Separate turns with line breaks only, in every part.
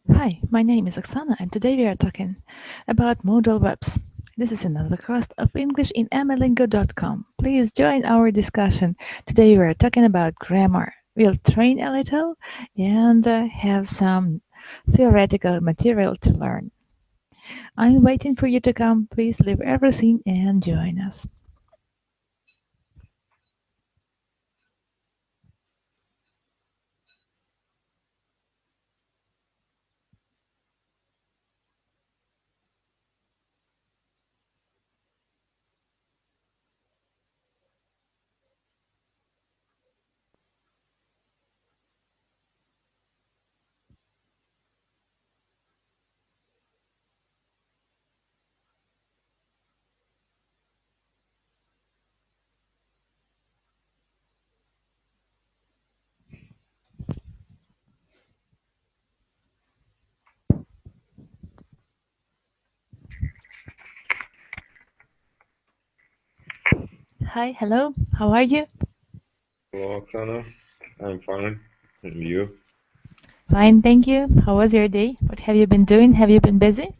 Hi, my name is Oksana and today we are talking about modal verbs. This is another class of English in Amilingo.com. Please join our discussion. Today we are talking about grammar. We'll train a little and have some theoretical material to learn. I'm waiting for you to come. Please leave everything and join us. Hi, hello, how are you?
Hello, Oksana. I'm fine. And you?
Fine, thank you. How was your day? What have you been doing? Have you been busy?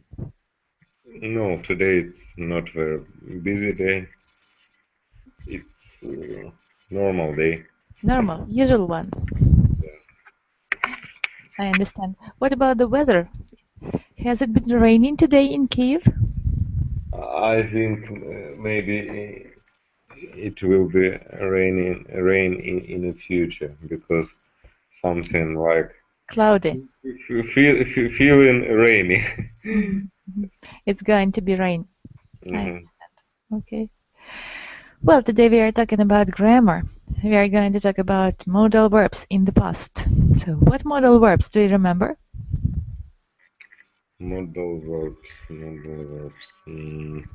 No, today it's not very busy day. It's normal day.
Normal, usual one. I understand. What about the weather? Has it been raining today in Kiev?
I think maybe it will be rain in the future because something like
Cloudy.
feeling rainy.
Mhm. It's going to be rain. I
hmm
understand. Okay. Well, today we are talking about grammar. We are going to talk about modal verbs in the past. So, what modal verbs do you remember?
Modal verbs. Modal verbs.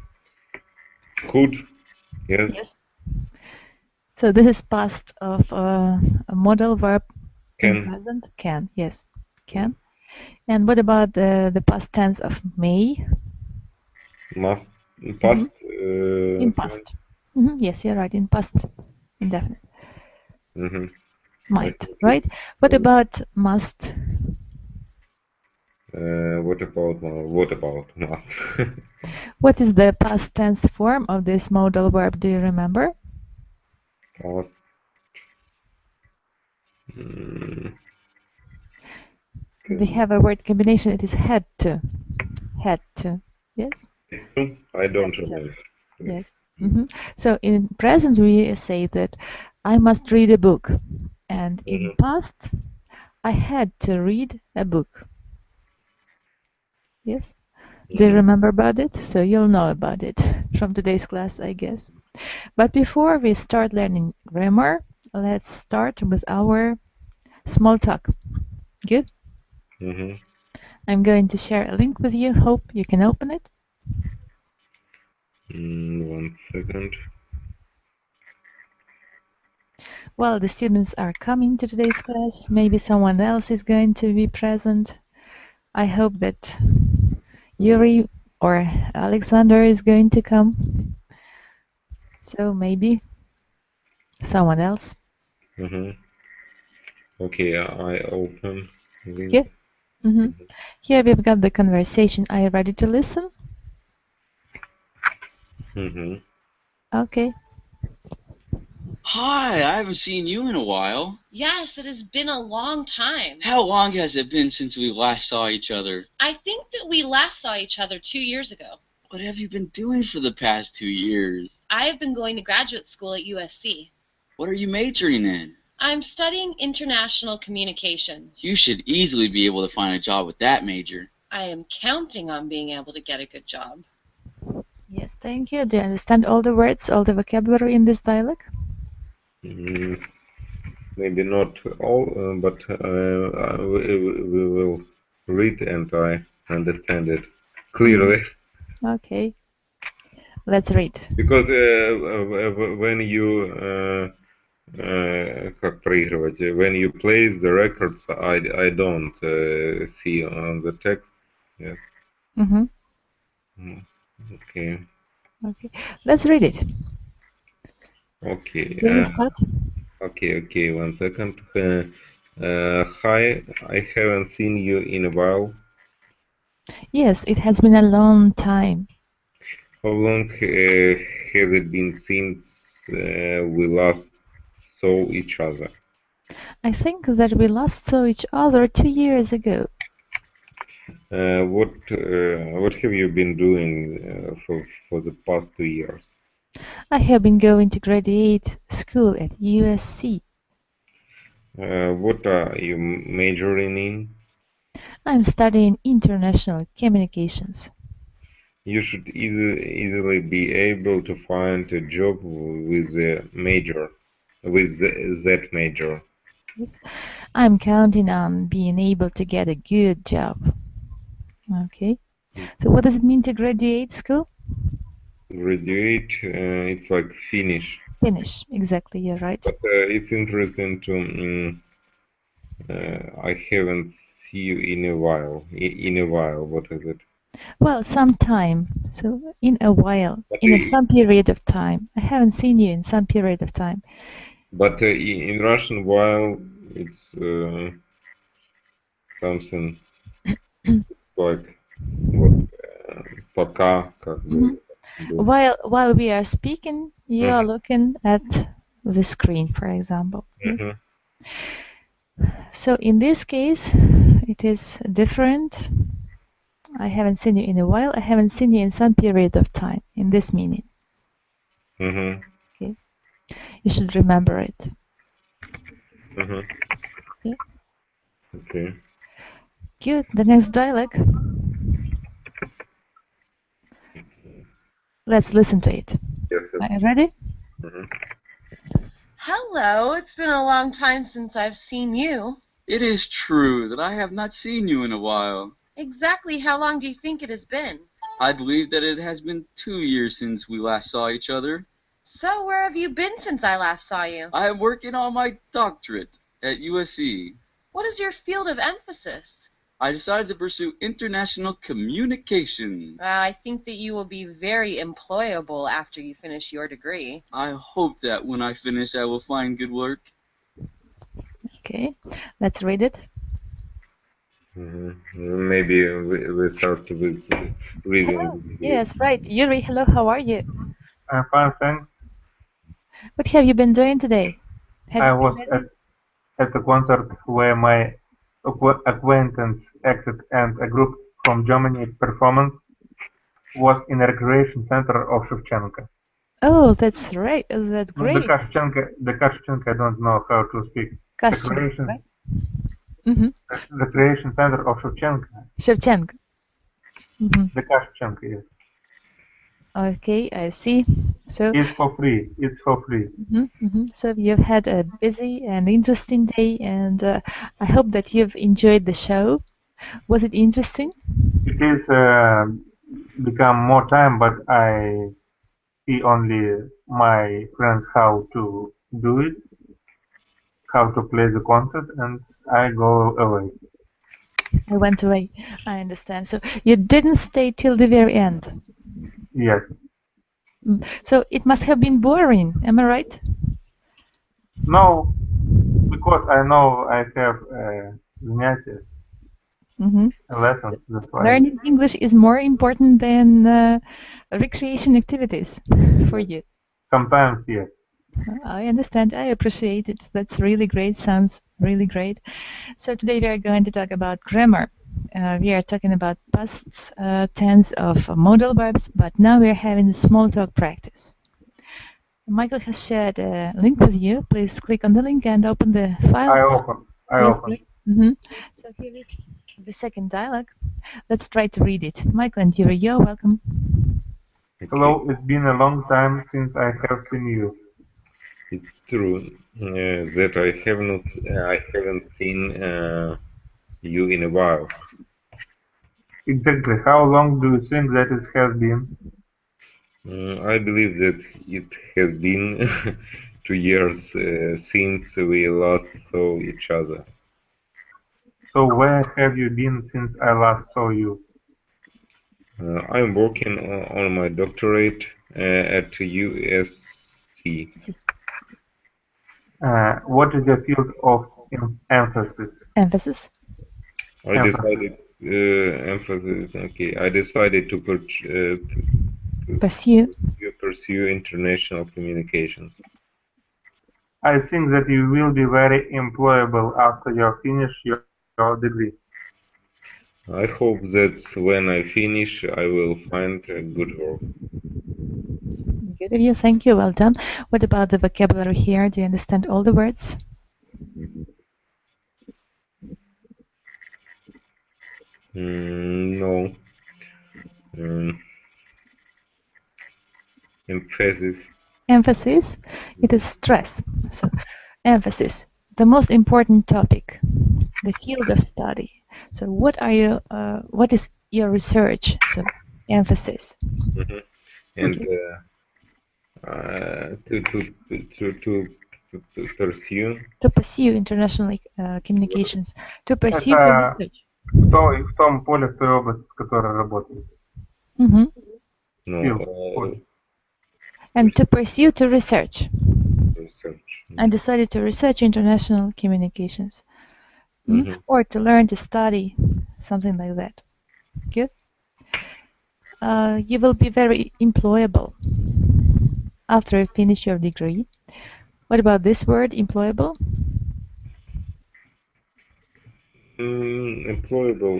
Could. Yes.
Yes. So, this is past of a modal verb in
Can.
present. Can. Yes. Can. And what about the past tense of may?
Must.
Hmm.
Past.
In
Tense.
past. Yes, you're right. In past. Indefinite.
hmm I
Might.
think
Right? What
it's.
about must?
What about math?
What is the past tense form of this modal verb? Do you remember?
Past. Mm,
They have a word combination. It is had to. Had to. Yes?
I
Had
don't
to.
remember.
Yes. So in present, we say that I must read a book. And in
Mhm,
past, I had to read a book. Yes? Do you
mhm.
remember about it? So you'll know about it from today's class, I guess. But before we start learning grammar, let's start with our small talk. Good?
Mhm.
I'm going to share a link with you. Hope you can open it.
1 second.
While the students are coming to today's class, maybe someone else is going to be present. I hope that Yuri or Alexander is going to come. So maybe someone else.
Mhm. Okay, I open link.
Good. Here we've got the conversation. Are you ready to listen?
Mhm.
Okay.
Hi, I haven't seen you in a while.
Yes, it has been a long time.
How long has it been since we last saw each other?
I think that we last saw each other 2 years ago.
What have you been doing for the past 2 years?
I have been going to graduate school at USC.
What are you majoring in?
I'm studying international communications.
You should easily be able to find a job with that major.
I am counting on being able to get a good job.
Yes, thank you. Do you understand all the words, all the vocabulary in this dialogue?
Mm, Maybe not all, but we will read and I understand it clearly.
Okay. Let's read.
Because when you как проигрывать, when you play the records, I don't see on the text. Yes.
Mm-hmm.
Okay.
Okay. Let's read it.
Okay.
Will you start?
Okay. 1 second. Hi, I haven't seen you in a while.
Yes, it has been a long time.
How long has it been since we last saw each other?
I think that we last saw each other 2 years ago.
What have you been doing for the past 2 years?
I have been going to graduate school at USC.
What are you majoring in?
I'm studying international communications.
You should easily be able to find a job with that major.
Yes. I'm counting on being able to get a good job. Okay. So what does it mean to graduate school?
Graduate, it's like finish.
Finish. Exactly, you're right.
But it's interesting to. I haven't seen you in a while. In a while, what is it?
Well, some time. So in a while,
But
in some period of time. I haven't seen you in some period of time.
But in Russian, while it's something like what пока, как бы.
While we are speaking, you are looking at the screen, for example. Yes? So in this case, it is different. I haven't seen you in a while. I haven't seen you in some period of time, in this meaning. Okay. You should remember it. Okay.
Okay.
Good. The next dialogue. Let's listen to it.
Yes, yes.
Are you ready?
Hello, it's been a long time since I've seen you.
It is true that I have not seen you in a while.
Exactly how long do you think it has been?
I believe that it has been 2 years since we last saw each other.
So where have you been since I last saw you?
I am working on my doctorate at USC.
What is your field of emphasis?
I decided to pursue international communication.
I think that you will be very employable after you finish your degree.
I hope that when I finish I will find good work.
Okay, let's read it.
Maybe we start with reading.
Hello. Yes, right. Yuri, hello, how are you?
I'm fine, thanks.
What have you been doing today?
I was at a concert where my acquaintance acted and a group from Germany performance was in a recreation center of Shevchenko.
Oh, that's right. That's great.
The Kashchenko, I don't know how to speak.
Kashchenko, right?
Recreation center of Shevchenko.
Shevchenko.
The Kashchenko, yes.
Okay, I see. So
it's for free. It's for free.
So you've had a busy and interesting day, and I hope that you've enjoyed the show. Was it interesting?
It is become more time, but I see only my friends how to do it, how to play the concert, and I go away.
I went away. I understand. So you didn't stay till the very end?
Yes.
So it must have been boring, am I right?
No, because I know I have занятия, lessons. That's why.
Learning English is more important than recreation activities for you.
Sometimes, yes.
I understand. I appreciate it. That's really great. Sounds really great. So today we are going to talk about grammar. We are talking about past tense of modal verbs, but now we are having a small talk practice. Michael has shared a link with you. Please click on the link and open the file.
I open.
So here is the second dialogue. Let's try to read it. Michael and Yuri, you're welcome.
Hello, it's been a long time since I have seen you.
It's true that I haven't seen you in a while.
Exactly. How long do you think that it has been?
I believe that it has been 2 years since we last saw each other.
So where have you been since I last saw you?
I'm working on my doctorate at USC.
What is your field of Emphasis.
Emphasis.
I decided emphasis. Okay, I decided to pursue international communications.
I think that you will be very employable after you finish your degree.
I hope that when I finish, I will find a good work.
Good of you. Thank you. Well done. What about the vocabulary here? Do you understand all the words?
No. Emphasis.
Emphasis. It is stress. So, emphasis. The most important topic. The field of study. So, what are you? What is your research? So, emphasis.
Mm-hmm. And to pursue.
To pursue international communications. To pursue
Это
research.
в том поле, в той области, в которой работаете.
Mm-hmm.
No.
And to pursue to research.
Research.
I decided to research international communications. Or to learn to study, something like that. Good. You will be very employable after you finish your degree. What about this word, employable?
Employable.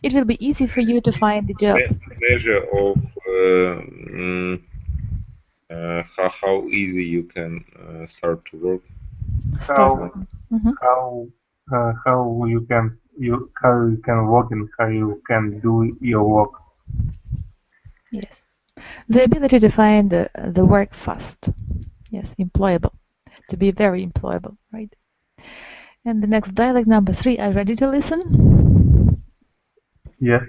It will be easy for you to find the job.
Measure of how easy you can start to work.
Start.
How you can work and how you can do your work.
Yes, the ability to find the work fast. Yes, employable, to be very employable, right? And the next dialogue, number 3. Are you ready to listen?
Yes.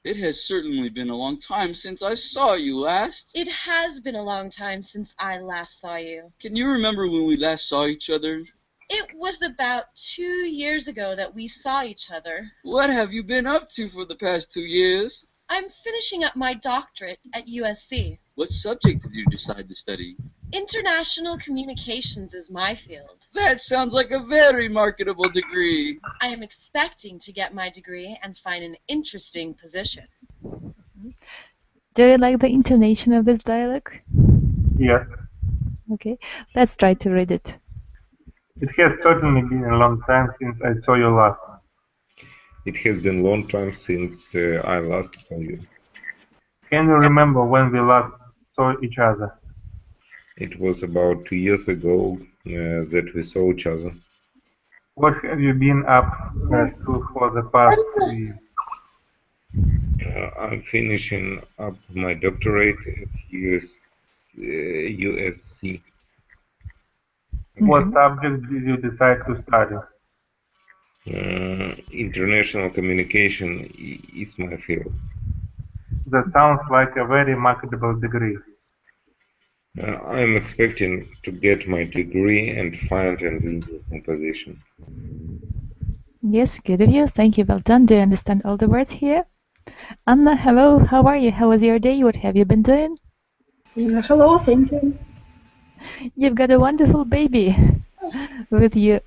It has certainly been a long time since I saw you last.
It has been a long time since I last saw you.
Can you remember when we last saw each other?
It was about 2 years ago that we saw each other.
What have you been up to for the past 2 years?
I'm finishing up my doctorate at USC.
What subject did you decide to study?
International communications is my field.
That sounds like a very marketable degree.
I am expecting to get my degree and find an interesting position.
Do you like the intonation of this dialogue?
Yes.
Okay, let's try to read it.
It has certainly been a long time since I saw you last.
It has been a long time since I last saw you.
Can you remember when we last saw each other?
It was about 2 years ago that we saw each other.
What have you been up to for the past 2 years?
I'm finishing up my doctorate at USC.
What subject did you decide to study?
International communication is my field.
That sounds like a very marketable degree.
I'm expecting to get my degree and find an interesting position.
Yes, good of you. Thank you. Well done. Do you understand all the words here? Anna, hello. How are you? How was your day? What have you been doing?
Hello, thank you.
You've got a wonderful baby with you.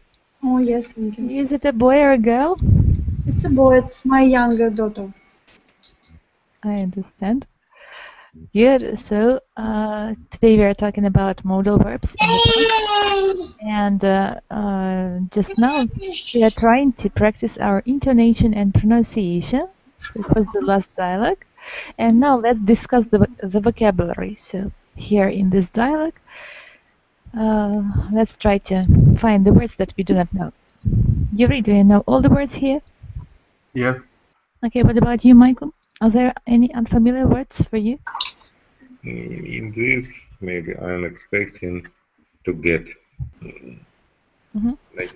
Oh, yes, thank you.
Is it a boy or a girl?
It's a boy, it's my younger daughter.
I understand. Good. So today we are talking about modal verbs in the past. And just now we are trying to practice our intonation and pronunciation. So it was the last dialogue. And now let's discuss the vocabulary. So here in this dialogue, let's try to find the words that we do not know. Yuri, do you know all the words here?
Yes.
Okay, what about you, Michael? Are there any unfamiliar words for you?
In this, maybe I'm expecting to get.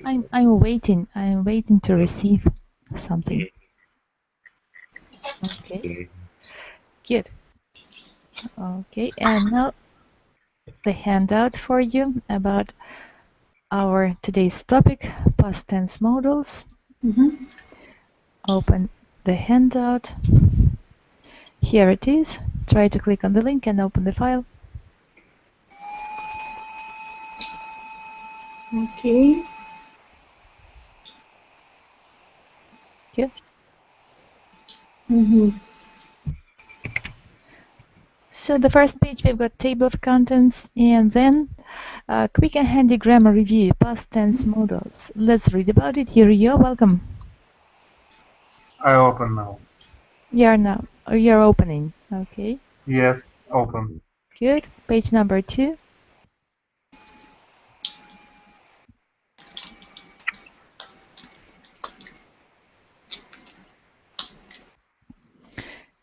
I'm waiting. I'm waiting to receive something. Okay. Good. Okay, and now the handout for you about our today's topic, past tense modals. Open the handout. Here it is. Try to click on the link and open the file.
Okay.
Good. So the first page we've got table of contents, and then quick and handy grammar review, past tense modals. Let's read about it. You're welcome.
I open now.
You're opening. Okay.
Yes, open.
Good. Page number 2.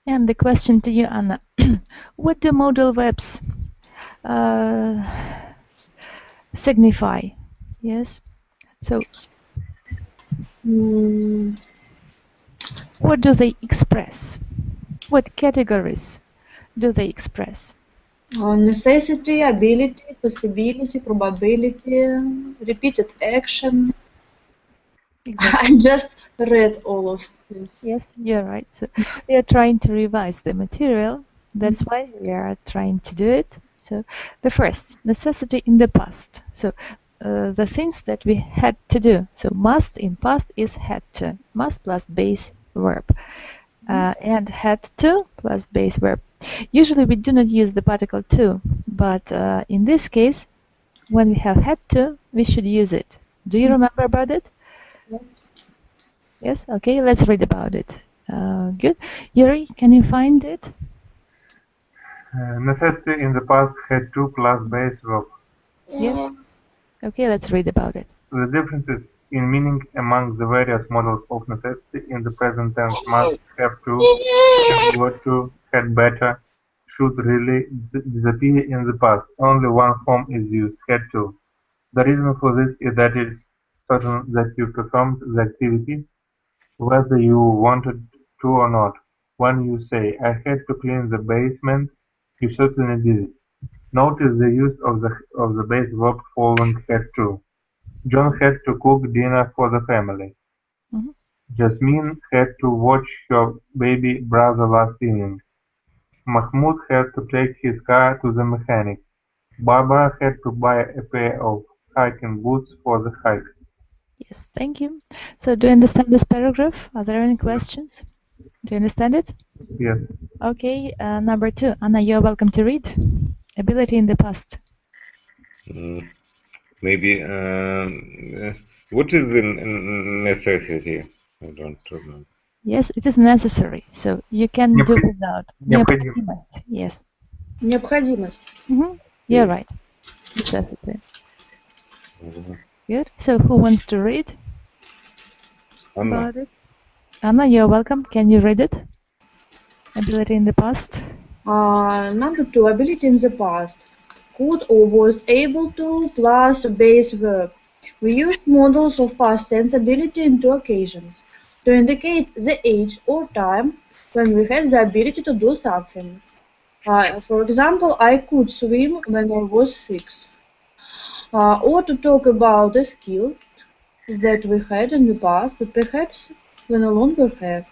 And the question to you, Anna. What do modal verbs signify? Yes. So what do they express? What categories do they express?
Necessity, ability, possibility, probability, repeated action.
Exactly.
I just read all of this.
Yes, you're right. So we are trying to revise the material. That's why we are trying to do it. So the first, necessity in the past. So the things that we had to do. So must in past is had to. Must plus base verb. And had to plus base verb. Usually we do not use the particle to, but in this case, when we have had to, we should use it. Do you remember about it?
Yes.
Yes? Okay, let's read about it. Good. Yuri, can you find it?
Necessity in the past had to plus base verb.
Yes? Okay, let's read about it.
The differences in meaning among the various models of necessity in the present tense must, have to, had got to, had better, should really disappear in the past. Only one form is used, had to. The reason for this is that it's certain that you performed the activity, whether you wanted to or not. When you say, I had to clean the basement, you certainly did it. Notice the use of the base verb following had to. John had to cook dinner for the family.
Mhm.
Jasmine had to watch her baby brother last evening. Mahmoud had to take his car to the mechanic. Barbara had to buy a pair of hiking boots for the hike.
Yes, thank you. So do you understand this paragraph? Are there any questions? Do you understand it?
Yes.
Okay, number 2. Anna, you're welcome to read. Ability in the past.
Maybe what is a necessity? I don't remember.
Yes, it is necessary. So you can do without.
Необходимость.
Yes.
Необходимость.
You're right. Necessity. Good. So who wants to read
Anna.
about it? Anna, you're welcome. Can you read it? Ability in the past.
Number 2, ability in the past. Could or was able to plus base verb. We use modals of past tense ability in 2 occasions to indicate the age or time when we had the ability to do something. For example, I could swim when I was 6. Or to talk about a skill that we had in the past that perhaps we no longer have.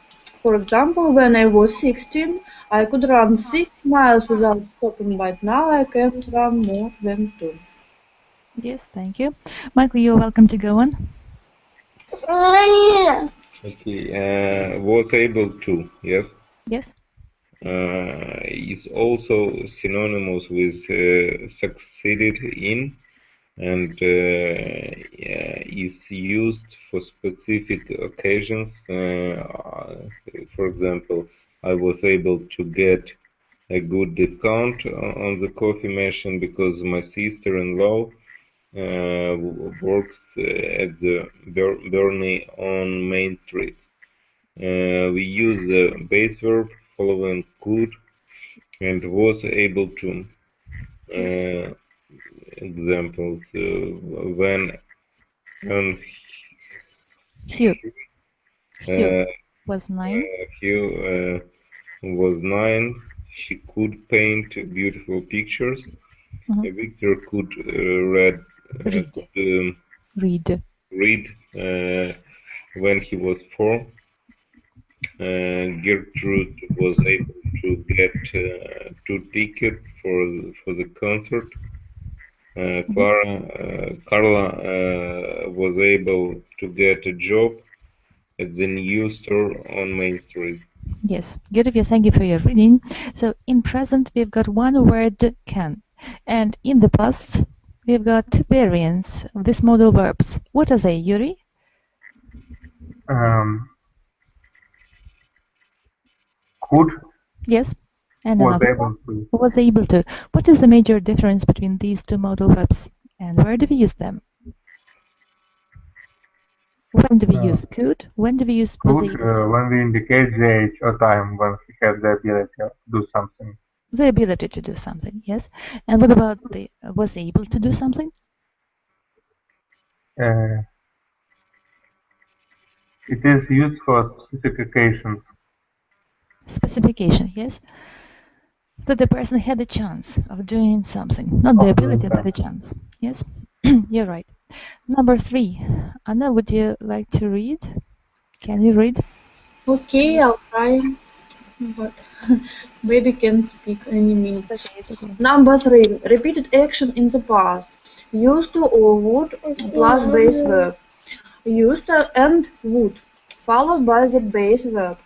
For example, when I was 16, I could run 6 miles without stopping, but now I can run more than 2.
Yes, thank you. Michael, you're welcome to go on.
Okay, was able to, yes?
Yes.
Is also synonymous with succeeded in, and is used for specific occasions. For example, I was able to get a good discount on the coffee machine because my sister-in-law works at the Burnley on Main Street. We use the base verb following could and was able to. Examples when
Hugh was 9.
Hugh was 9, she could paint beautiful pictures. Victor could read when he was 4. Gertrude was able to get 2 tickets for the concert. Carla was able to get a job at the new store on Main Street.
Yes, good of you. Thank you for your reading. So in present, we've got one word can. And in the past, we've got two variants of these modal verbs. What are they, Yuri?
Could
Yes. And
was
another
able
one?
to.
Was able to. What is the major difference between these two modal verbs? And where do we use them? When do we use could? When do we use was
Could
able to?
when we indicate the age or time when he has the ability to do something.
The ability to do something, yes. And what about the was able to do something?
It is used for specific occasions.
Specification, yes. That the person had a chance of doing something. Not the ability, but the chance. Yes, you're right. Number 3. Anna, would you like to read? Can you read?
Okay, I'll try, but baby can speak any minute.
It's okay.
Number 3. Repeated action in the past. Used to or would plus base verb. Used to and would, followed by the base verb,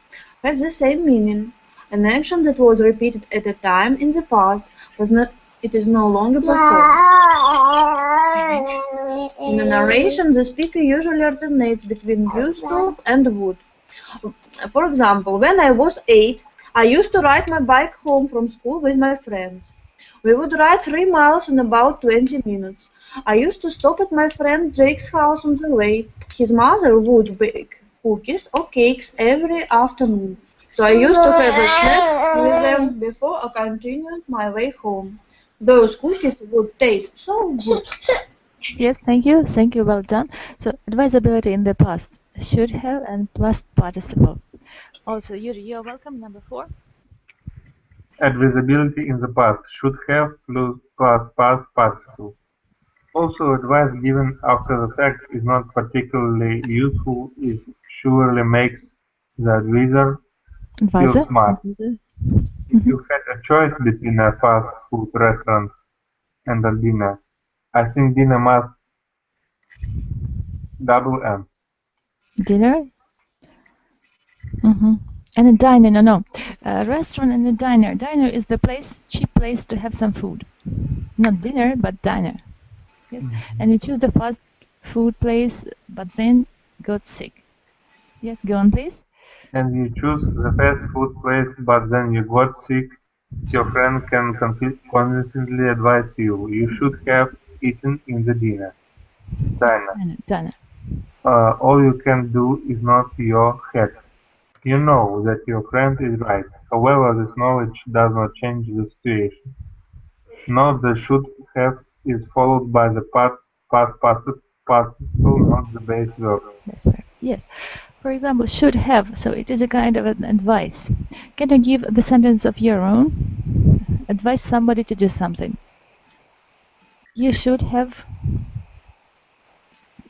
have the same meaning. An action that was repeated at a time in the past it is no longer performed. In a narration, the speaker usually alternates between used to and would. For example, when I was 8, I used to ride my bike home from school with my friends. We would ride 3 miles in about 20 minutes. I used to stop at my friend Jake's house on the way. His mother would bake cookies or cakes every afternoon. So I used to have a snack with them before I continued my way home. Those cookies would taste so good.
Yes, thank you. Thank you. Well done. So advisability in the past, should have and past participle. Also, Yuri, you're welcome. Number 4.
Advisability in the past should have plus past participle. Also, advice given after the fact is not particularly useful. It surely makes the advisor feel smart. If you had a choice between a fast food restaurant and a dinner, I think dinner must double M.
Dinner? And a diner, no. A restaurant and a diner. Diner is the place, cheap place to have some food. Not dinner, but diner. Yes. And you choose the fast food place, but then got sick. Yes, go on, please.
And you choose the fast food place, but then you got sick. Your friend can convincingly advise you. You should have eaten in the diner.
Diner.
All you can do is nod your head. You know that your friend is right. However, this knowledge does not change the situation. Note the should have is followed by the past participle, not the base verb.
That's right. Yes. For example, should have. So it is a kind of an advice. Can you give the sentence of your own? Advise somebody to do something. You should have.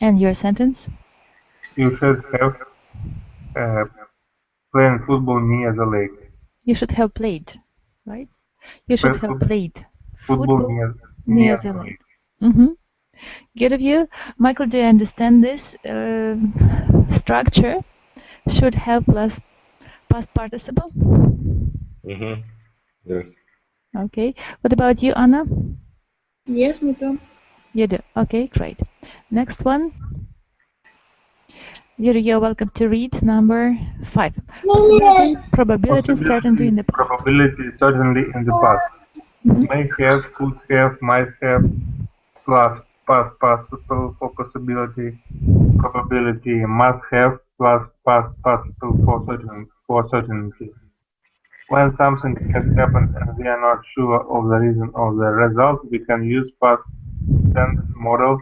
And your sentence?
You should have playing football near the lake.
You should have played, right? You should have played
football
near the lake. Good of you. Michael, do you understand this structure? Should have plus past participle?
Yes.
Okay. What about you, Anna?
Yes, me too.
You do. Okay, great. Next one. You're welcome to read number 5. Probability, certainty in the past.
Probability, certainly in the past. May have, could have, might have, plus past participle for possibility. Probability must have, plus past participle for certainty. When something has happened and we are not sure of the reason or the result, we can use past tense modal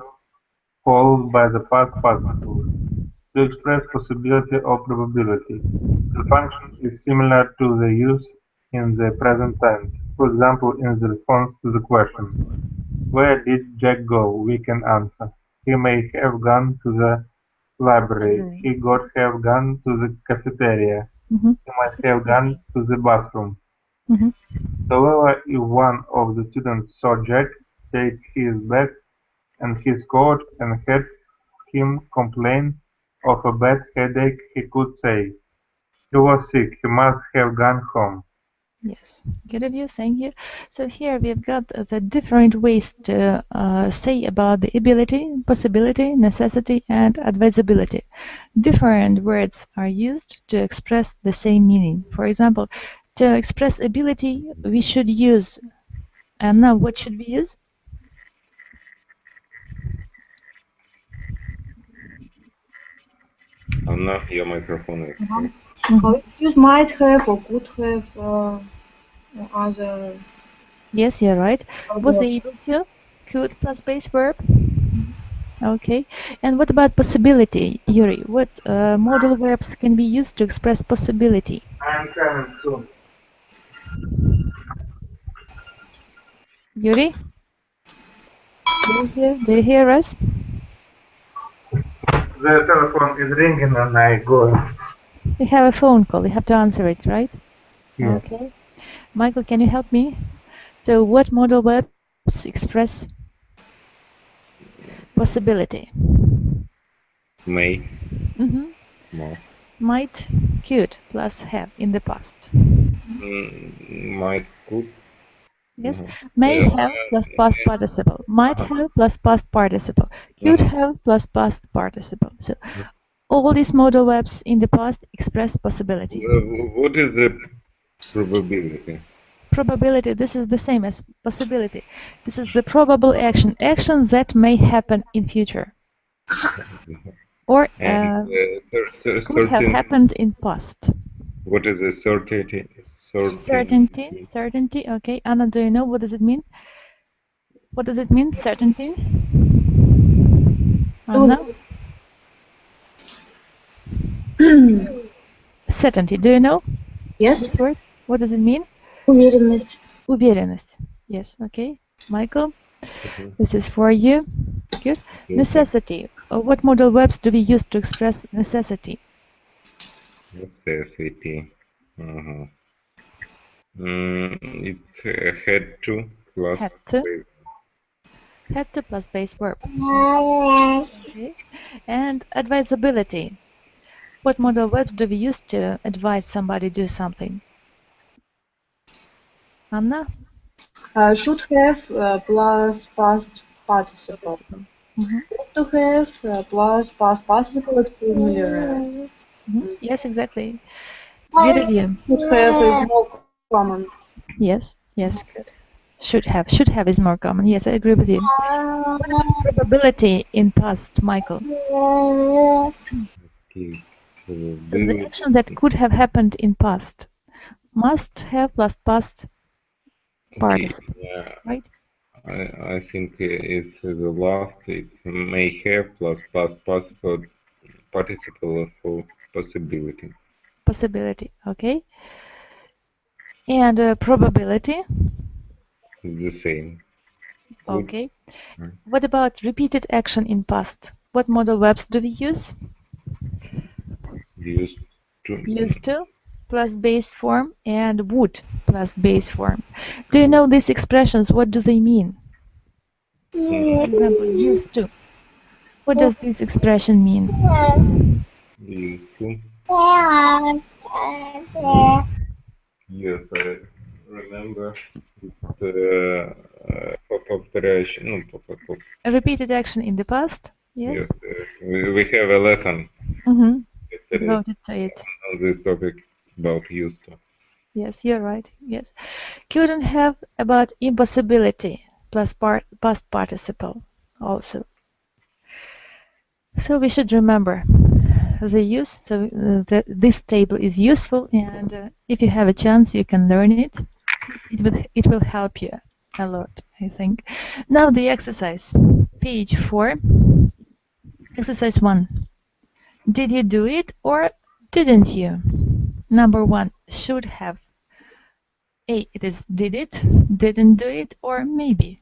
followed by the past participle to express possibility or probability. The function is similar to the use in the present tense. For example, in the response to the question, "Where did Jack go?" we can answer, "He may have gone to the library. He could have gone to the cafeteria. He might have gone to the bathroom." However, if one of the students saw Jack, take his bag and his coat and had him complain of a bad headache, he could say, "He was sick, he must have gone home."
Yes, good of you, thank you. So here we've got the different ways to say about the ability, possibility, necessity, and advisability. Different words are used to express the same meaning. For example, to express ability, we should use, and now what should we use?
Anna, your microphone is
Use might have or could have or other.
Yes, you're right. Was able to, could plus base verb. Okay. And what about possibility, Yuri? What modal verbs can be used to express possibility?
I'm coming soon.
Yuri? Do you hear us?
The telephone is ringing and I go.
We have a phone call. You have to answer it, right?
Yes.
Okay. Michael, can you help me? So what modal verbs express possibility?
may,
Mm-hmm.
must,
Might, could, plus have in the past.
might, could.
Yes. May have plus past participle. Might have plus past participle. Could have plus past participle. So all these modal verbs in the past express possibility.
What is the probability?
Probability, this is the same as possibility. This is the probable action, action that may happen in future. Or could have happened in past.
What is the certainty?
Certainty, okay. Anna, do you know what does it mean? What does it mean, certainty? Anna? Certainty, do you know?
Yes.
This word? What does it mean?
Уверенность.
Уверенность. Yes, okay. Michael, this is for you. Good. Necessity. What modal verbs do we use to express necessity?
Necessity. It's had to plus
had to plus base verb. Okay. And advisability. What modal verbs do we use to advise somebody do something? Anna?
Should have plus past participle. Ought to have plus past participle familiar.
Yes, exactly. Good review.
Should have is more common.
Yes, yes, good. Should have is more common. Yes, I agree with you. What about probability in past, Michael? So the action that could have happened in past must have plus past participle, right?
I think it's the last. It may have plus past participle for possibility.
Possibility, okay. And probability?
The same.
Okay. What about repeated action in past? What modal verbs do we use? Used to plus base form and would plus base form. Do you know these expressions? What do they mean? For example, used to. What does this expression mean?
Used to. Yes, I remember.
Repeated action in the past. Yes.
Yes, we have a lesson.
Devoted to it.
On this topic about used to.
Yes, you're right. Yes. Couldn't have about impossibility plus past participle also. So we should remember the use. So this table is useful, and if you have a chance, you can learn it. It will help you a lot, I think. Now the exercise, page 4. Exercise 1. Did you do it or didn't you? Number 1, should have. A, it is did it, didn't do it, or maybe.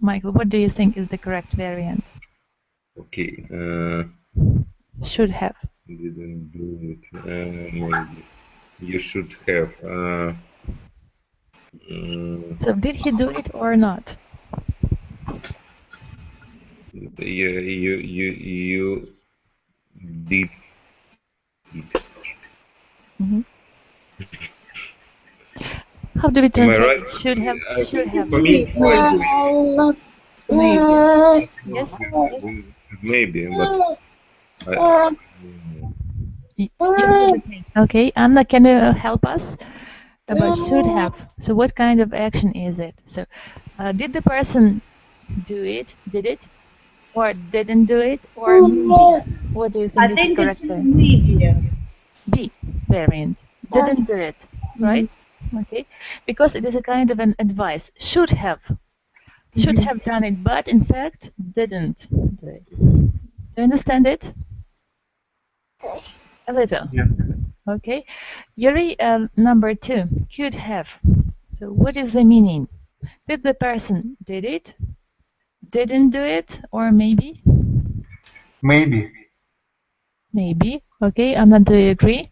Michael, what do you think is the correct variant?
Okay.
Should have.
Didn't do it. Maybe. You should have.
So did he do it or not?
You did it.
Mhm. How do we
Am I
translate
right?
it? Should have. Should have.
For me, it's fine
Yes.
maybe, but I,
You hesitate. Okay, Anna, can you help us about should have? So, what kind of action is it? So, did the person do it? Did it? Or didn't do it? Or maybe? What do you think
I
is the
think
correct
it's
way?
maybe.
B variant. Didn't do it, right? Okay, because it is a kind of an advice. Should have. Should have done it, but in fact didn't do it. Do you understand it? A little.
Yes.
Okay. Yuri, number 2. Could have. So what is the meaning? Did the person did it? Didn't do it? Or maybe?
Maybe.
Maybe. Okay. Anna, do you agree?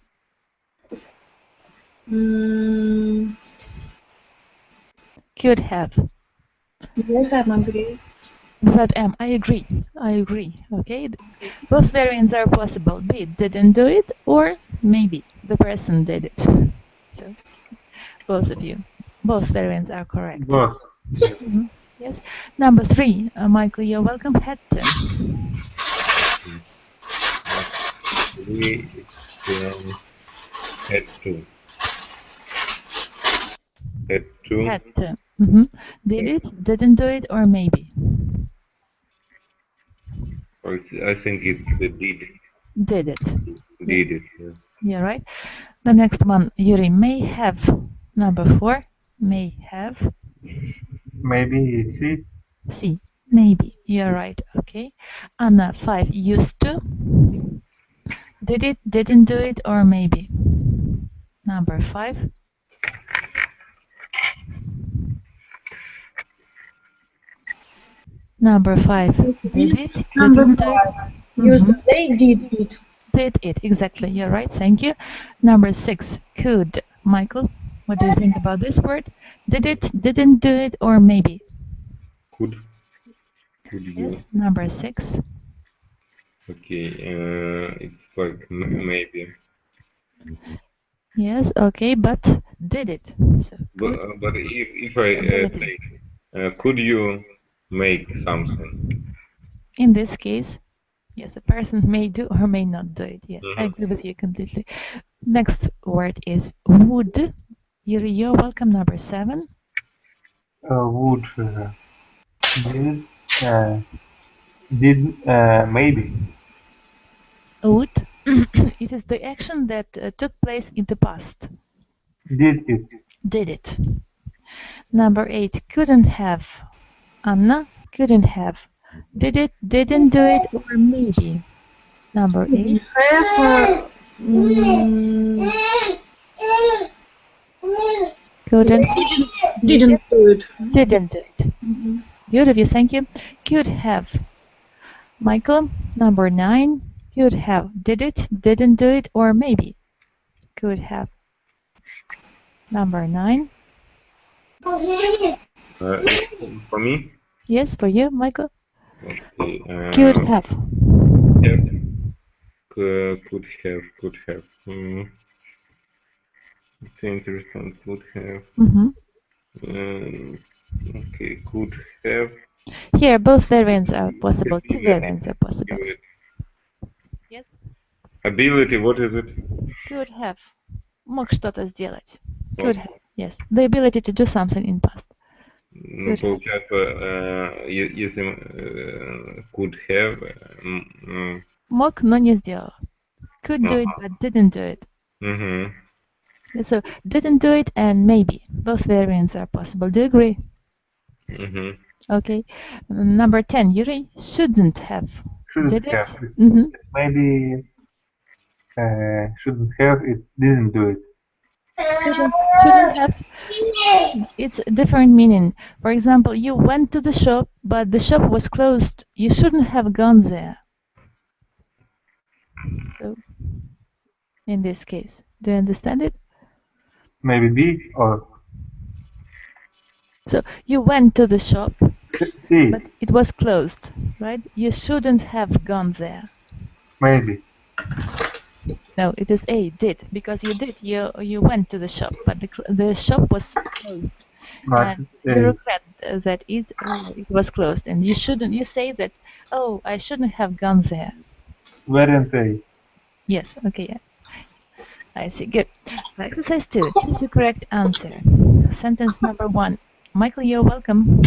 Could have.
Yes, I'm agree.
Without M, I agree. I agree. Okay. Both variants are possible. B didn't do it, or maybe the person did it. So both of you, both variants are correct.
Both.
Mhm. Yes. Number 3, Michael, you're welcome. Had to.
we had to. Had to.
Had to. Did it? Didn't do it? Or maybe?
I think it did.
Did it?
Did
Yes.
it. Yeah.
You're right. The next one, Yuri, may have. Number 4, may have.
Maybe C.
C. Maybe. You're right. Okay. Anna, 5, used to. Did it? Didn't do it? Or maybe? Number 5. Number 5. Did it?
Number
Didn't do it?
5. Use the they did it.
Did it. Exactly. You're right. Thank you. Number 6. Could. Michael, what do you think about this word? Did it? Didn't do it? Or maybe?
Could. Could you?
Yes. Number 6.
Okay. It's like maybe.
Yes. Okay. But did it? So could.
But if I
Ability.
say, could you make something?
In this case, yes, a person may do or may not do it. Yes, I agree with you completely. Next word is would. Yuri, you're welcome. Number 7.
Would. Did. Maybe.
Would. It is the action that took place in the past.
Did it.
Did it. Number 8. Couldn't have. Anna, couldn't have. Did it, didn't do it, or maybe? Number 8.
Have
Couldn't.
didn't do it.
Didn't do it. Good of you, thank you. Could have. Michael, number 9. Could have. Did it, didn't do it, or maybe? Could have. Number 9.
For me?
Yes, for you, Michael.
Okay.
Could have.
Could have. It's interesting. Could have. Okay. Could have.
Here, both variants are possible. 2 variants are possible. Yes.
Ability. What is it?
Could have. Мог что-то сделать. Could have. Yes. The ability to do something in past.
Ну, получается, если could have,
Мог, но не сделал. Could do it, but didn't do it. So, didn't do it and maybe. Both variants are possible. Do you agree? Okay. Number 10, Yuri, shouldn't have.
Shouldn't
Did
have.
it?
Maybe shouldn't have. It didn't do it.
Shouldn't have. It's a different meaning. For example, you went to the shop, but the shop was closed. You shouldn't have gone there. So, in this case, do you understand it?
Maybe B or.
So, you went to the shop,
C.
But it was closed, right? You shouldn't have gone there.
Maybe.
No, it is A, did, because you did. You went to the shop, but the shop was closed.
Not
And
A.
you regret that it was closed, and you shouldn't. You say that, oh, I shouldn't have gone there.
Variant A.
Yes. Okay. Yeah. I see. Good. Exercise 2. Choose the correct answer. Sentence number 1. Michael, you're welcome.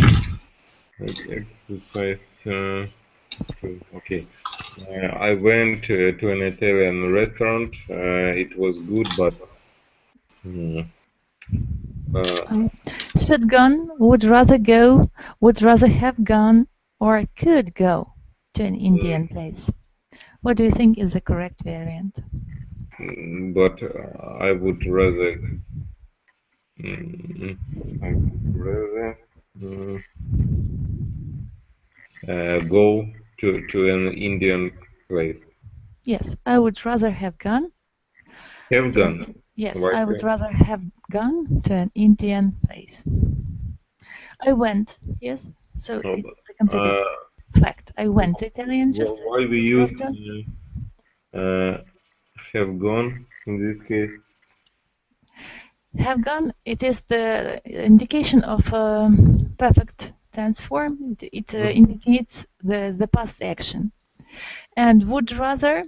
Exercise. Okay. I went to an Italian restaurant. It was good, but
Should gone, would rather go, would rather have gone, or could go to an Indian place. What do you think is the correct variant?
but I would rather. I would rather go to an Indian place.
Yes, I would rather have gone.
Have gone.
Yes,
Why
I would
have-
rather have gone to an Indian place. I went. Yes, so
No,
it's a completed fact. I went to Italian restaurant.
why we use have gone in this case?
Have gone. It is the indication of perfect tense form. It indicates the past action. And would rather,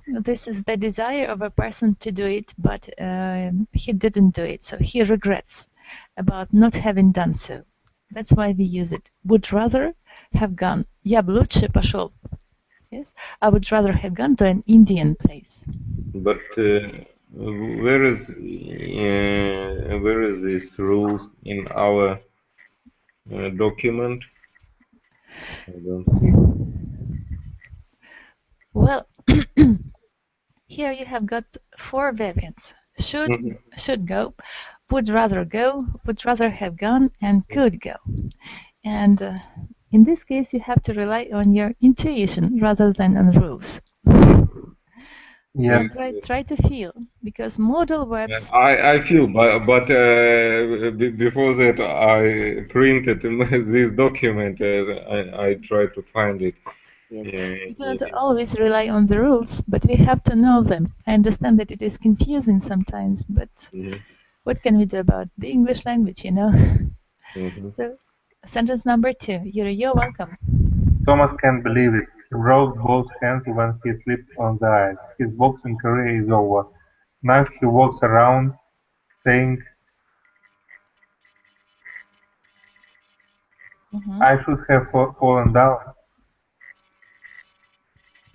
this is the desire of a person to do it, but he didn't do it, so he regrets about not having done so. That's why we use it. Would rather have gone. Я бы лучше пошел. Yes, I would rather have gone to an Indian place.
But where is this rules in our document? I don't see.
Well, here you have got 4 variants. Should go, would rather have gone, and could go. And in this case, you have to rely on your intuition rather than on rules.
Yes.
And try to feel, because modal verbs.
I feel, but before that, I printed this document. I try to find it.
We cannot always rely on the rules, but we have to know them. I understand that it is confusing sometimes, but what can we do about the English language, you know? So, sentence number 2. You're welcome.
Thomas can't believe it. He rubbed both hands when he slipped on the ice. His boxing career is over. Now he walks around saying, I should have fallen down.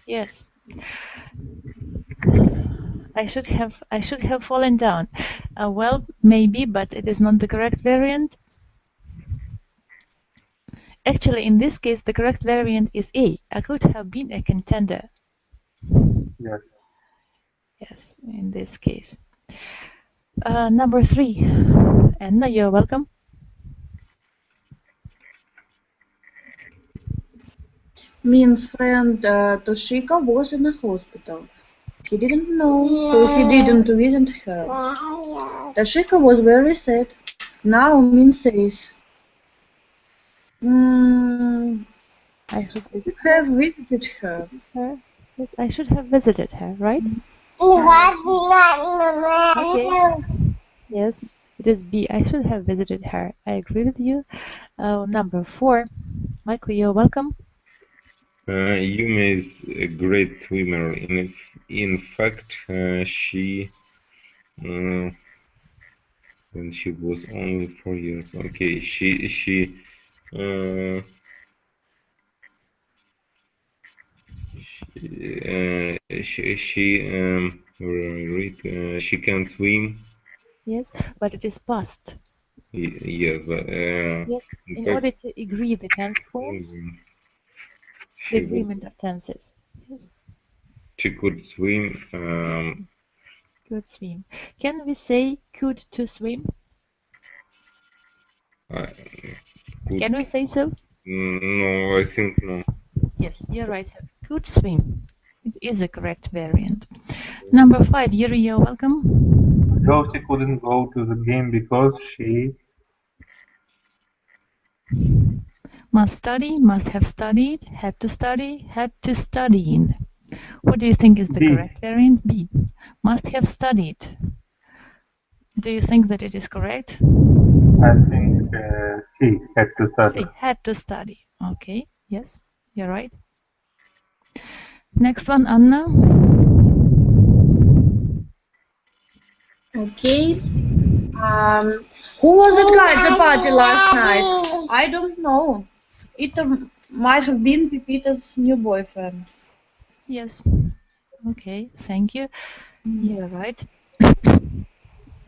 Yes. I should have fallen down. Well, maybe, but it is not the correct variant. Actually, in this case, the correct variant is A. I could have been a contender.
Yes.
Yes, in this case. Number 3. Anna, you're welcome.
Min's friend Toshika was in a hospital. He didn't know, so he didn't visit her. Toshika was very sad. Now Min says,
I should
have visited her.
Yes, I should have visited her, right? Okay. Yes, it is B. I should have visited her. I agree with you. Number 4. Michael, you're welcome.
Yumi is a great swimmer. In fact, she when she was only 4 years. Okay, she can swim.
Yes, but it is past.
Yes, but
yes, in order to agree the tense forms, the agreement of tenses. Yes.
She could swim.
Could swim. Can we say could to swim? Can we say so?
No, I think no.
Yes, you're right. So could swim. It is a correct variant. Number 5, Yuri, you're welcome.
Josie couldn't go to the game because she...
Must study, must have studied, had to studying. What do you think is the
B.
correct variant? B. Must have studied. Do you think that it is correct?
I think C, had to study.
C. Had to study. Okay. Yes, you're right. Next one, Anna.
Okay. Who was it at the party last night? I don't know. It might have been Pipita's new boyfriend.
Yes. Okay, thank you. You're right.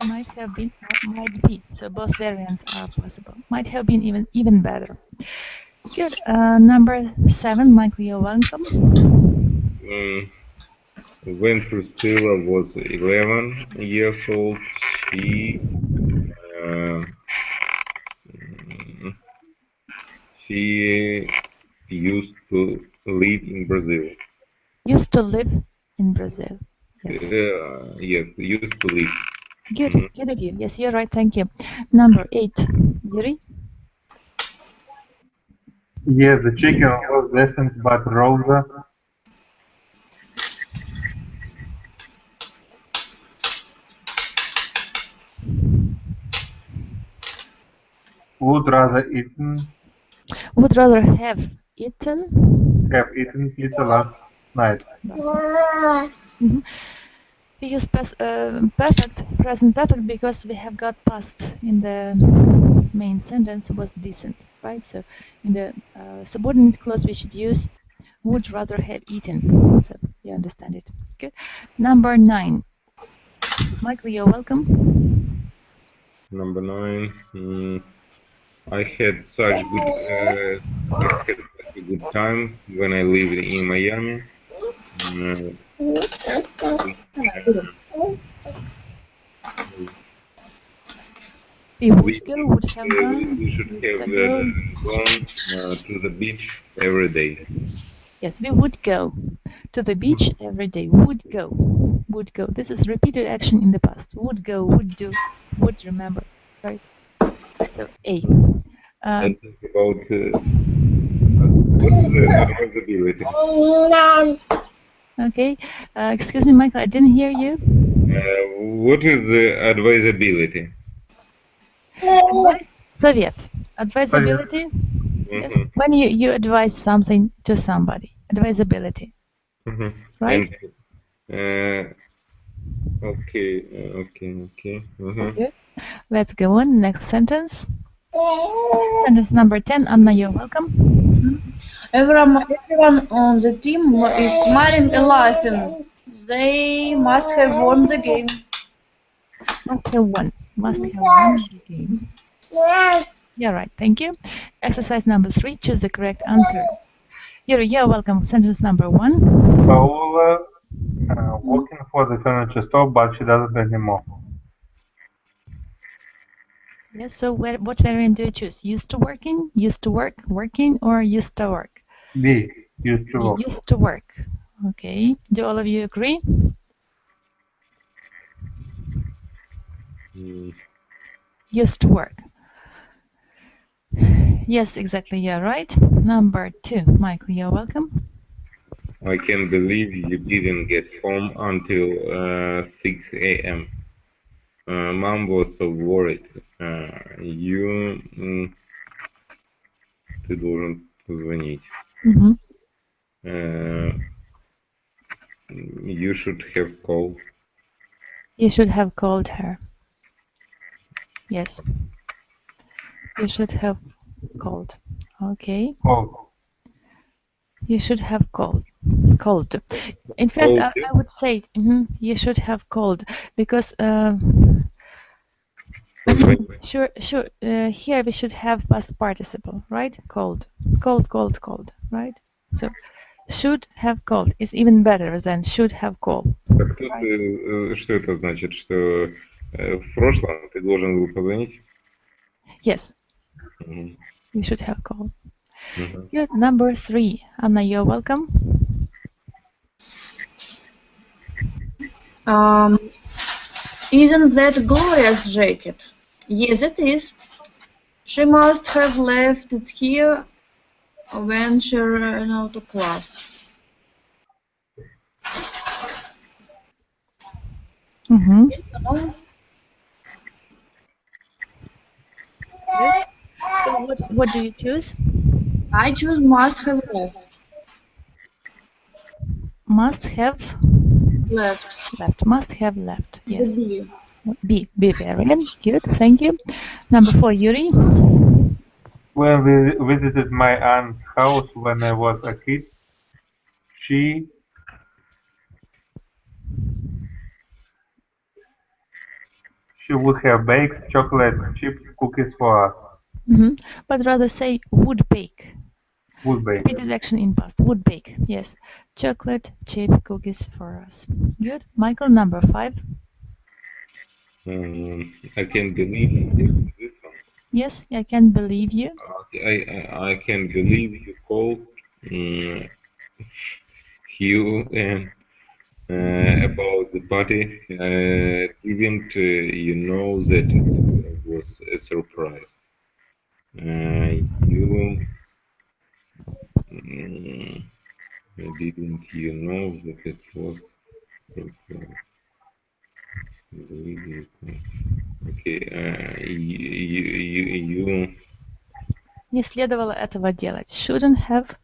Might have been or might be. So both variants are possible. Might have been even better. Good. Number 7, Michael, you're welcome.
When Priscilla was 11 years old, she used to live in Brazil.
Used to live in Brazil. Yes.
Yes, used to live.
Good. Good of you. Yes, you're right. Thank you. Number 8, Yuri.
Yes, the chicken was lessons, but Rosa would rather
Would rather have eaten.
pizza last night.
We use perfect, present perfect, because we have got past in the main sentence was decent, right? So in the subordinate clause we should use would rather have eaten. So you understand it. Good. Number 9. Michael, you're welcome.
Number 9. I had such a good time when I lived in Miami.
We would go, would have gone.
We should have gone to the beach every day.
Yes, we would go to the beach every day. Would go. Would go. This is repeated action in the past. Would go, would do, would remember. Right? So A.
Let's think about what's the advisability?
Okay. Excuse me, Michael, I didn't hear you.
What is the advisability?
Advice? Совет. Advisability? Yes. When you advise something to somebody. Advisability. Right?
And, okay.
Good. Let's go on. Next sentence. Sentence number 10. Anna, you're welcome.
Everyone on the team is smiling and laughing. They must have won the game.
Must have won. Must have won the game. Yeah, right. Thank you. Exercise number 3. Choose the correct answer. You're welcome. Sentence number 1.
Paola working for the furniture store, but she doesn't anymore.
Yes, so what variant do you choose? Used to working, used to work, working, or used to work?
B, used to work.
Used to work. Okay. Do all of you agree? Used to work. Yes, exactly. You're right. Number 2. Michael, you're welcome.
I can't believe you didn't get home until 6 a.m. Mom was so worried. Ты должен позвонить. You should have called.
You should have called her. Yes. You should have called. Okay.
Oh.
You should have called. In fact, I would say you should have called, because sure. Here we should have past participle, right? Called, right? So should have called is even better than should have called.
Что это значит? Что в прошлом ты должен был позвонить?
Yes. You should have called. Good. Number 3. Anna, you're welcome.
Isn't that Gloria's jacket? Yes, it is. She must have left it here venture to class.
Mm-hmm.
No.
So what do you choose?
I choose must have
Must have
left.
left. Must have left. Yes.
B.
B. Very good. Thank you. Number 4, Yuri.
When we visited my aunt's house when I was a kid, she would have baked chocolate chip cookies for us.
Mm-hmm. But rather say would bake.
Would bake.
Repeated action in past. Would bake. Yes. Chocolate chip cookies for us. Good. Michael, number 5.
I can't believe this one.
Yes, I can believe you.
I can't believe you called Hugh and about the party. Didn't you know that it was a surprise? You didn't you know that it was surprise? Okay. You
Не следовало этого делать. Shouldn't have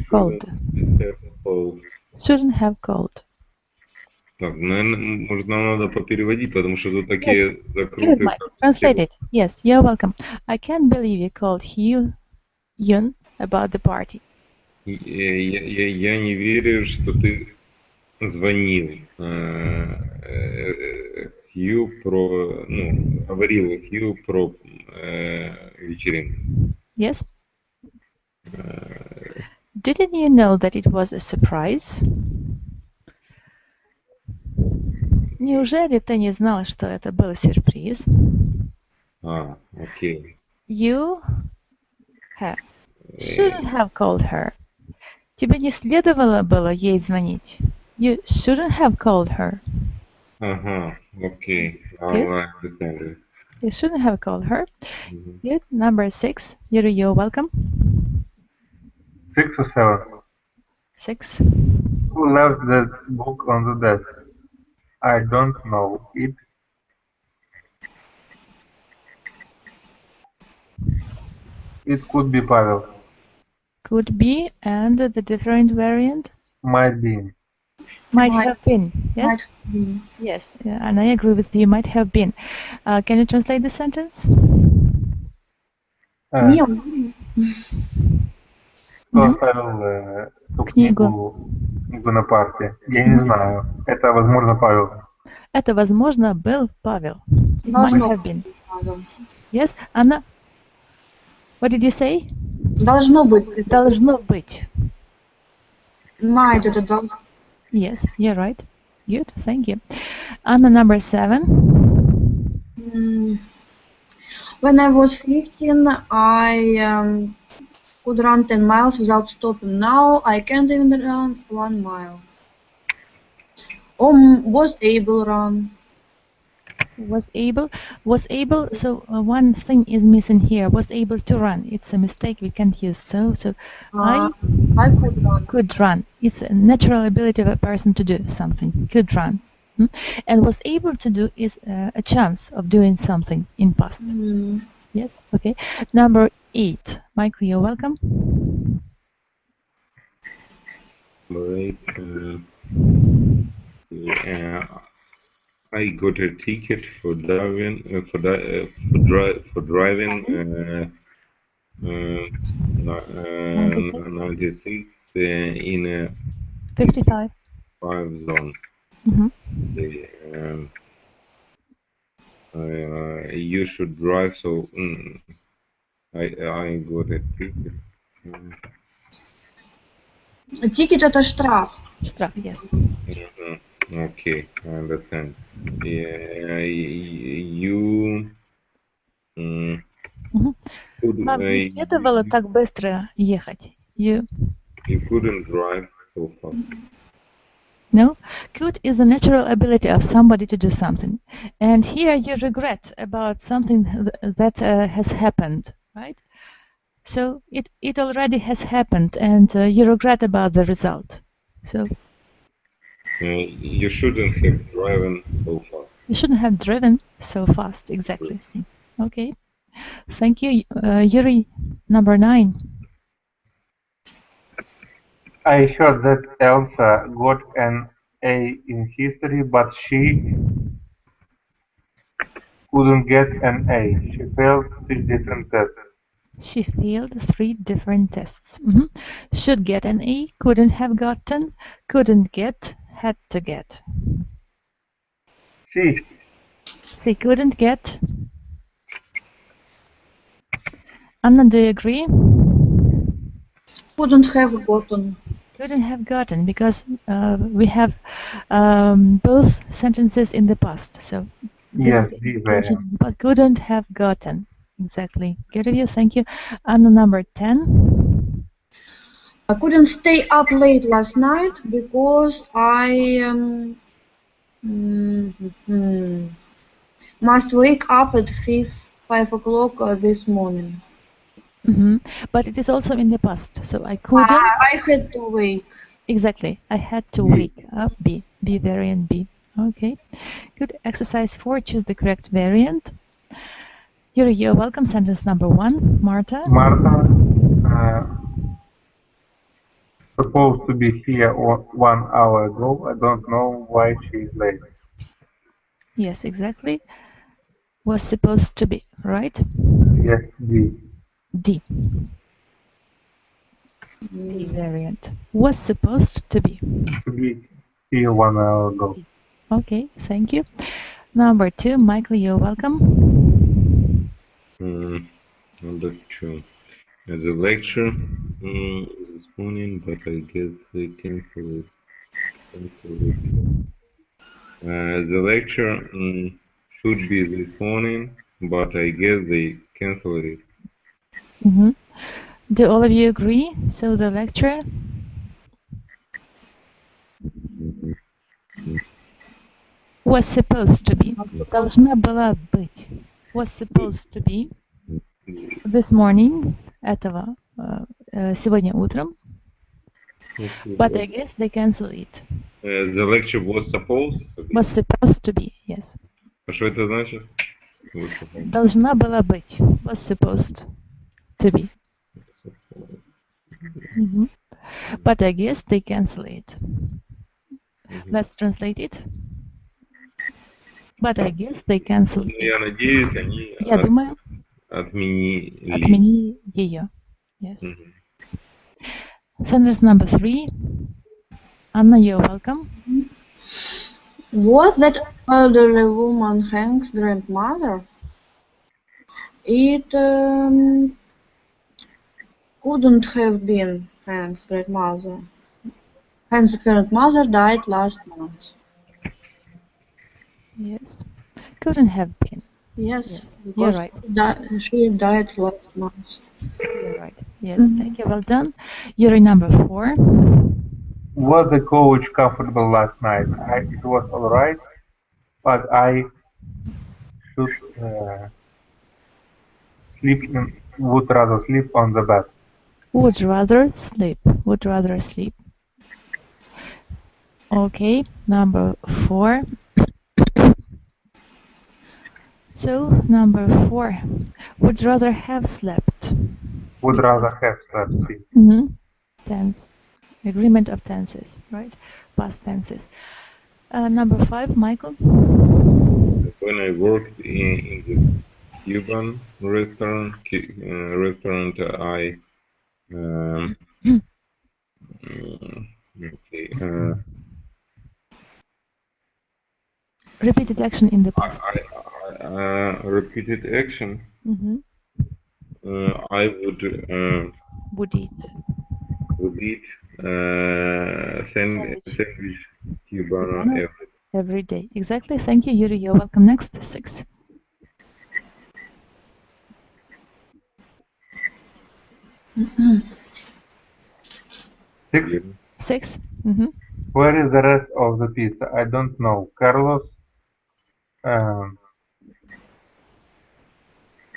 called. Shouldn't have called.
Так, наверное, может, нам надо попереводить, потому что тут такие
Good,
закруты.
Mike. Translate it. Yes, you're welcome. I can't believe you called Hyun about the party.
Я не верю, что ты звонил Хью про, говорил Хью про вечеринку.
Yes? Didn't you know that it was a surprise? Неужели ты не знал, что это был сюрприз?
Окей.
You shouldn't have called her. Тебе не следовало было ей звонить. You shouldn't have called her.
Окей. Now I understand it.
You shouldn't have called her. Good. Number 6. Yuri, you're welcome.
6 or 7.
6.
Who left that book on the desk? I don't know. It could be Pavel.
Could be, and the different variant?
Might be.
Might have been. Yes?
Might be.
Yes, and I agree with you. Might have been. Can you translate the sentence?
Кто оставил ту книгу на парте? Я не знаю. Это, возможно, Павел.
Это, возможно, был Павел. It might have been. Yes, Anna? What did you say?
Должно быть.
Должно быть.
Might это должно.
Yes, you're right. Good, thank you. Anna, number 7.
When I was 15, I could run 10 miles without stopping. Now I can't even run 1 mile. Was able run.
Was able. So one thing is missing here. Was able to run. It's a mistake. We can't use so. I
could run.
Could run. It's a natural ability of a person to do something. Could run. And was able to do is a chance of doing something in past. Yes. Okay. Number 8. Michael, you're welcome.
Right. I got a ticket for driving 96 in a
55
zone. You should drive, so I got a ticket.
Ticket это штраф.
Штраф, yes.
Okay, I understand. You
Вам не следовало так быстро ехать. You
couldn't drive so fast.
No? Could is the natural ability of somebody to do something. And here you regret about something that has happened, right? So it already has happened, and you regret about the result. So
You shouldn't have driven so fast.
you shouldn't have driven so fast. Exactly. See. Okay. Thank you, Yuri. Number 9.
I heard that Elsa got an A in history, but she couldn't get an A. She failed 3 different tests.
She failed 3 different tests. Should get an A, couldn't have gotten, couldn't get, had to get.
C.
She couldn't get. Anna, do you agree?
Couldn't have gotten.
Couldn't have gotten, because we have both sentences in the past. So this
Yes,
is
D
the
variant.
but couldn't have gotten. Exactly. Good of you. Thank you. Anna, number 10.
I couldn't stay up late last night because I must wake up at 5 o'clock this morning.
But it is also in the past. So I couldn't.
I had to wake.
Exactly. I had to
B.
wake up. B variant B. Okay. Good. Exercise 4. Choose the correct variant. Yuri, you're welcome. Sentence number 1. Marta.
Martha supposed to be here 1 hour ago. I don't know why she is late.
Yes, exactly. Was supposed to be, right?
Yes, D.
D. D variant. Was supposed to be.
To be here 1 hour ago.
Okay, thank you. Number 2, Michael, you're welcome.
Number 2. The lecture this morning, but I guess they canceled it. The lecture should be this morning, but I guess they canceled it.
Do all of you agree? So the lecture was supposed to be. Должна была быть. Was supposed to be this morning, этого, сегодня утром. But I guess they cancel it.
The lecture was supposed to be.
Was supposed to be, yes.
А что это значит?
Должна была быть. Was supposed to be. But I guess they cancel it. Let's translate it. But I guess they cancel it.
Я надеюсь, они
Я думаю, отменили ее. Yes. Sentence number 3. Anna, you're welcome.
Was that elderly woman Hank's grandmother? It couldn't have been Hank's grandmother. Hank's grandmother died last month.
Yes. Couldn't have been.
Yes,
You're
because
right.
she died last month.
You're right. Yes, thank you. Well done. Yuri, number 4.
Was the coach comfortable last night? It was all right, but I should would rather sleep on the bed.
Would rather sleep. Would rather sleep. Okay, number 4. So, number 4. Would rather have slept.
Would rather have slept. See.
Tense. Agreement of tenses, right? Past tenses. Number 5, Michael.
When I worked in the Cuban restaurant, I
Repeated action in the past.
Repeated action. I would eat sandwich Cubano
every day. Exactly. Thank you, Yuri. You're welcome. Next, 6.
Six?
6.
Where is the rest of the pizza? I don't know. Carlos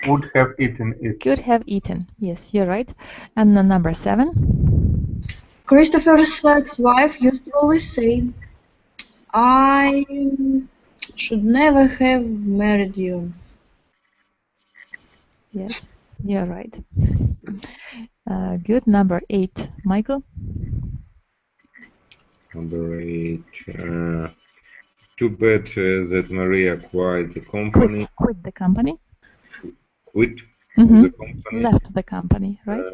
Would have eaten it.
Could have eaten. Yes, you're right. And the number 7.
Christopher's ex-wife used to always say, I should never have married you.
Yes, you're right. Good. Number 8. Michael?
Number 8. Too bad that Maria quit the company.
Quit the company.
Quit
Mhm.
the company.
Left the company, right?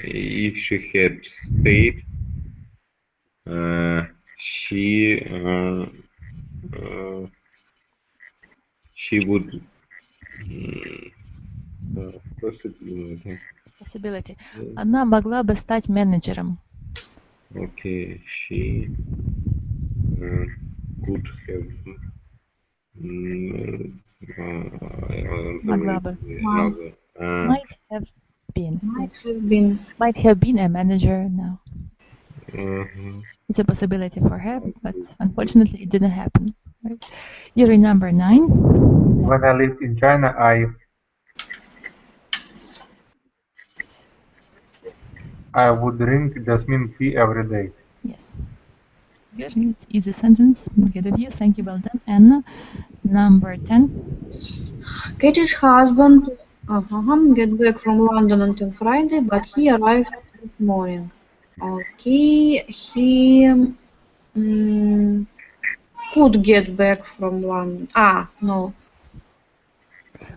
If she had stayed, she would
Possibility. Она могла бы стать менеджером.
Okay, she could have
Могла бы. Might have been. Might have been a manager now. It's a possibility for her, but unfortunately it didn't happen. Right? Yuri, number 9.
When I lived in China, I would drink jasmine tea every day.
Yes. Good. It's easy sentence. Good of you. Thank you. Well done. Anna, number 10.
Katie's husband get back from London until Friday, but he arrived this morning. Okay, he could get back from London. No.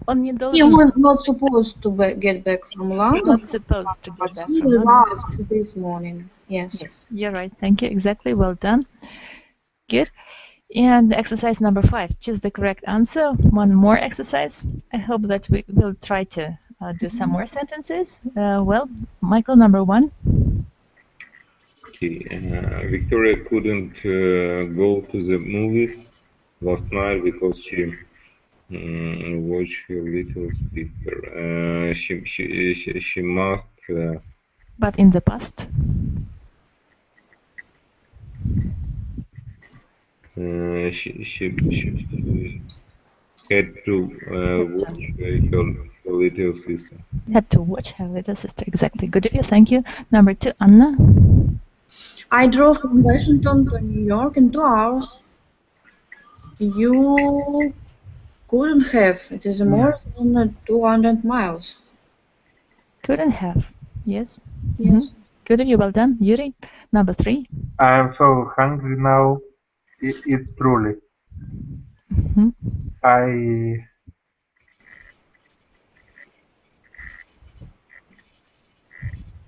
Он не
He
должен.
was not supposed to get back from London.
Not supposed to
but
get back
he
from London.
arrived this morning. Yes.
Yes, you're right. Thank you. Exactly. Well done. Good. And exercise number 5. Choose the correct answer. One more exercise. I hope that we will try to do some more sentences. Well, Michael, number 1.
Okay. Victoria couldn't go to the movies last night because she watched her little sister. She must.
But in the past.
She had to watch her little sister.
Had to watch her little sister. Exactly. Good of you. Thank you. Number 2, Anna.
I drove from Washington to New York in 2 hours. You couldn't have. It is more than 200 miles.
Couldn't have. Yes.
Yes.
Good of you. Well done. Yuri, number 3.
I am so hungry now. It's truly.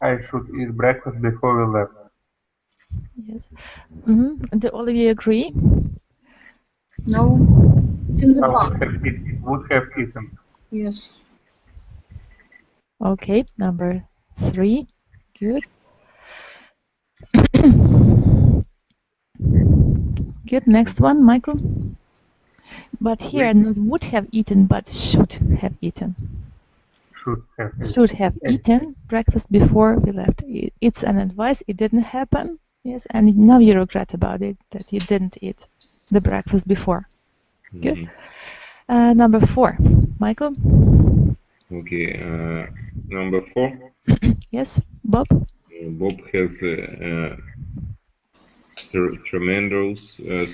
I should eat breakfast before we left.
Yes. Do all of you agree?
No. It's in the past.
Would have eaten.
Yes.
Okay. Number 3. Good. Good. Next one, Michael. But here, not would have eaten, but should have eaten. Should have eaten breakfast before we left. It's an advice. It didn't happen. Yes, and now you regret about it, that you didn't eat the breakfast before. Good. Number 4, Michael.
Okay. Number 4.
Yes, Bob.
Bob has tremendous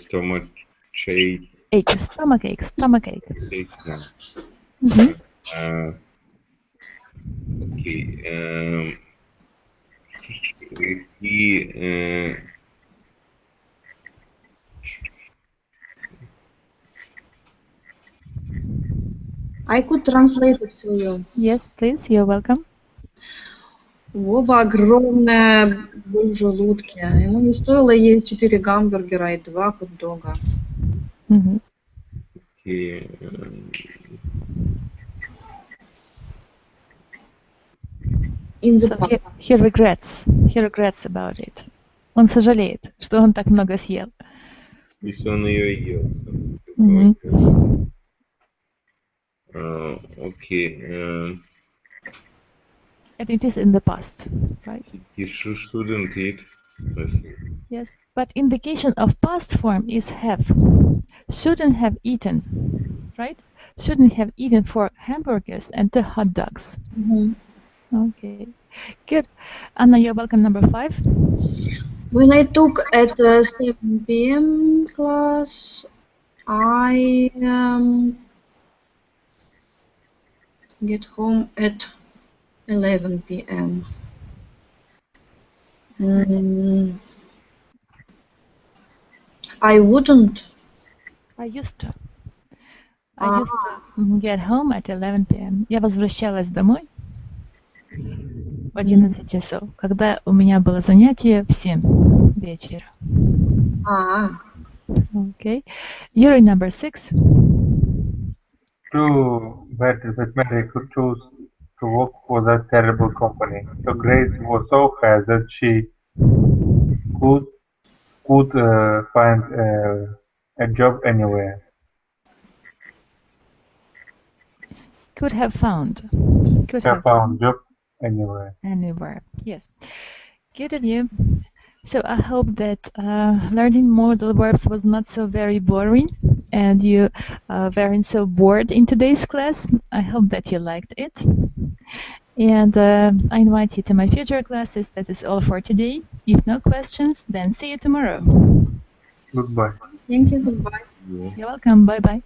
stomach ache.
Stomach ache.
Okay.
I could translate it for you.
Yes, please. You're welcome.
У Боба огромная боль в желудке. Ему не стоило есть 4 гамбургера и 2 хот-дога.
Okay.
So he regrets about it. Он сожалеет, что он так много съел.
Если он ее ел. Okay.
And it is in the past, right?
He shouldn't eat.
Yes, but indication of past form is have. Shouldn't have eaten, right? Shouldn't have eaten 4 hamburgers and 2 hot dogs. Okay, good. Anna, you're welcome. Number 5.
When I took at 7 p.m. class, I get home at 11 p.m. I wouldn't.
I used to get home at 11 p.m. Я возвращалась домой в 11 часов, когда у меня было занятие в 7 вечера. Okay. Yuri, number 6.
Too bad that Mary could choose to work for that terrible company. Her grades were so high that she could find a job anywhere.
Could have found.
Job anywhere.
Anywhere. Yes. Good of you. So I hope that learning modal verbs was not so very boring and you weren't so bored in today's class. I hope that you liked it. And I invite you to my future classes. That is all for today. If no questions, then see you tomorrow.
Goodbye.
Thank you. Goodbye.
You're welcome. Bye-bye.